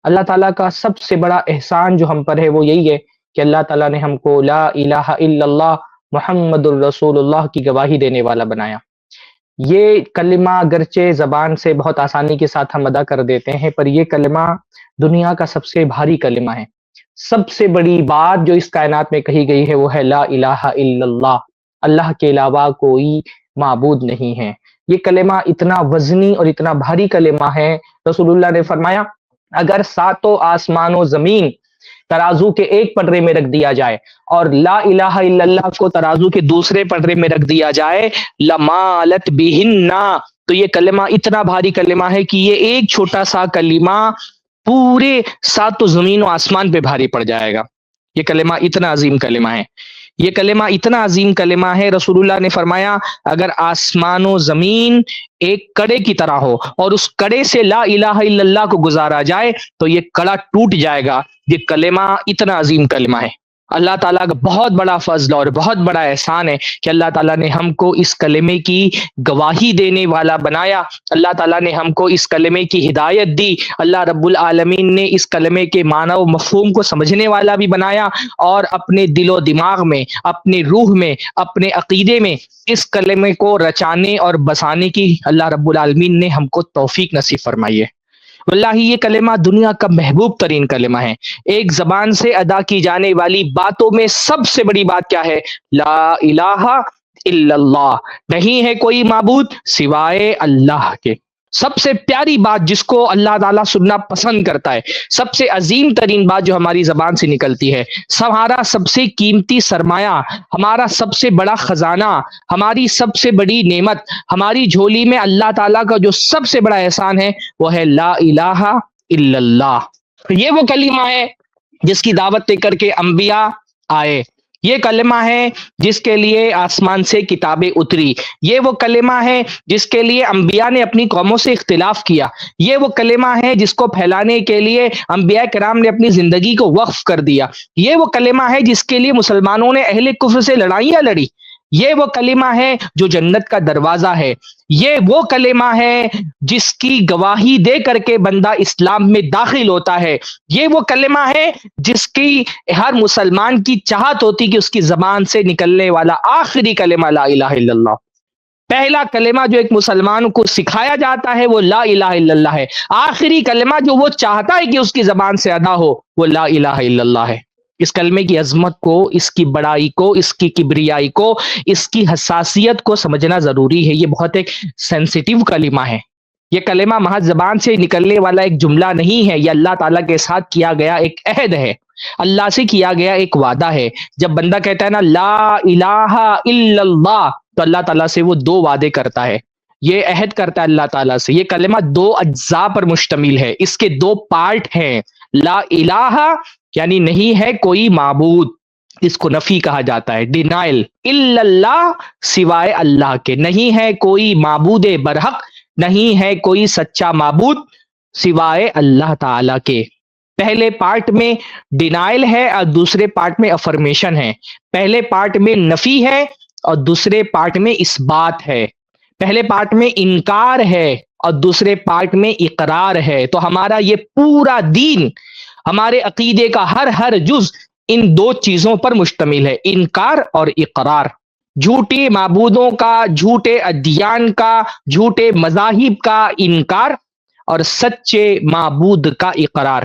اللہ تعالیٰ کا سب سے بڑا احسان جو ہم پر ہے وہ یہی ہے کہ اللہ تعالیٰ نے ہم کو لا الہ الا اللہ محمد الرسول اللہ کی گواہی دینے والا بنایا۔ یہ کلمہ اگرچہ زبان سے بہت آسانی کے ساتھ ہم ادا کر دیتے ہیں، پر یہ کلمہ دنیا کا سب سے بھاری کلمہ ہے۔ سب سے بڑی بات جو اس کائنات میں کہی گئی ہے وہ ہے لا الہ الا اللہ، اللہ کے علاوہ کوئی معبود نہیں ہے۔ یہ کلمہ اتنا وزنی اور اتنا بھاری کلمہ ہے، رسول اللہ نے فرمایا اگر ساتوں آسمان و زمین ترازو کے ایک پلڑے میں رکھ دیا جائے اور لا الہ الا اللہ کو ترازو کے دوسرے پلڑے میں رکھ دیا جائے لمالت بہن، تو یہ کلمہ اتنا بھاری کلمہ ہے کہ یہ ایک چھوٹا سا کلمہ پورے ساتوں زمین و آسمان پہ بھاری پڑ جائے گا۔ یہ کلمہ اتنا عظیم کلمہ ہے، یہ کلمہ اتنا عظیم کلمہ ہے، رسول اللہ نے فرمایا اگر آسمان و زمین ایک کڑے کی طرح ہو اور اس کڑے سے لا الہ الا اللہ کو گزارا جائے تو یہ کڑا ٹوٹ جائے گا۔ یہ کلمہ اتنا عظیم کلمہ ہے۔ اللہ تعالیٰ کا بہت بڑا فضل اور بہت بڑا احسان ہے کہ اللہ تعالیٰ نے ہم کو اس کلمے کی گواہی دینے والا بنایا، اللہ تعالیٰ نے ہم کو اس کلمے کی ہدایت دی، اللہ رب العالمین نے اس کلمے کے معنی و مفہوم کو سمجھنے والا بھی بنایا، اور اپنے دل و دماغ میں، اپنے روح میں، اپنے عقیدے میں اس کلمے کو رچانے اور بسانے کی اللہ رب العالمین نے ہم کو توفیق نصیب فرمائی ہے۔ واللہ یہ کلمہ دنیا کا محبوب ترین کلمہ ہے۔ ایک زبان سے ادا کی جانے والی باتوں میں سب سے بڑی بات کیا ہے؟ لا الہ الا اللہ، نہیں ہے کوئی معبود سوائے اللہ کے۔ سب سے پیاری بات جس کو اللہ تعالیٰ سننا پسند کرتا ہے، سب سے عظیم ترین بات جو ہماری زبان سے نکلتی ہے، ہمارا سب سے قیمتی سرمایہ، ہمارا سب سے بڑا خزانہ، ہماری سب سے بڑی نعمت، ہماری جھولی میں اللہ تعالیٰ کا جو سب سے بڑا احسان ہے وہ ہے لا الہ الا اللہ۔ یہ وہ کلمہ ہے جس کی دعوت دے کر کے انبیاء آئے، یہ کلمہ ہے جس کے لیے آسمان سے کتابیں اتری، یہ وہ کلمہ ہے جس کے لیے انبیاء نے اپنی قوموں سے اختلاف کیا، یہ وہ کلمہ ہے جس کو پھیلانے کے لیے انبیاء کرام نے اپنی زندگی کو وقف کر دیا، یہ وہ کلمہ ہے جس کے لیے مسلمانوں نے اہل کفر سے لڑائیاں لڑی، یہ وہ کلمہ ہے جو جنت کا دروازہ ہے، یہ وہ کلمہ ہے جس کی گواہی دے کر کے بندہ اسلام میں داخل ہوتا ہے، یہ وہ کلمہ ہے جس کی ہر مسلمان کی چاہت ہوتی کہ اس کی زبان سے نکلنے والا آخری کلمہ لا الہ الا اللہ۔ پہلا کلمہ جو ایک مسلمان کو سکھایا جاتا ہے وہ لا الہ الا اللہ ہے، آخری کلمہ جو وہ چاہتا ہے کہ اس کی زبان سے ادا ہو وہ لا الہ الا اللہ ہے۔ اس کلمے کی عظمت کو، اس کی بڑائی کو، اس کی کبریائی کو، اس کی حساسیت کو سمجھنا ضروری ہے۔ یہ بہت ایک سینسیٹیو کلمہ ہے، یہ کلمہ محض زبان سے نکلنے والا ایک جملہ نہیں ہے، یہ اللہ تعالیٰ کے ساتھ کیا گیا ایک عہد ہے، اللہ سے کیا گیا ایک وعدہ ہے۔ جب بندہ کہتا ہے نا لا الہ الا اللہ تو اللہ تعالیٰ سے وہ دو وعدے کرتا ہے، یہ عہد کرتا ہے اللہ تعالیٰ سے۔ یہ کلمہ دو اجزاء پر مشتمل ہے، اس کے دو پارٹ ہیں، لا الہ یعنی نہیں ہے کوئی معبود، اس کو نفی کہا جاتا ہے، ڈینائل، الا اللہ سوائے اللہ کے، نہیں ہے کوئی معبود برحق، نہیں ہے کوئی سچا معبود سوائے اللہ تعالی کے۔ پہلے پارٹ میں ڈینائل ہے اور دوسرے پارٹ میں افرمیشن ہے، پہلے پارٹ میں نفی ہے اور دوسرے پارٹ میں اثبات ہے، پہلے پارٹ میں انکار ہے اور دوسرے پارٹ میں اقرار ہے۔ تو ہمارا یہ پورا دین، ہمارے عقیدے کا ہر جز ان دو چیزوں پر مشتمل ہے، انکار اور اقرار، جھوٹے معبودوں کا، جھوٹے ادیان کا، جھوٹے مذاہب کا انکار اور سچے معبود کا اقرار۔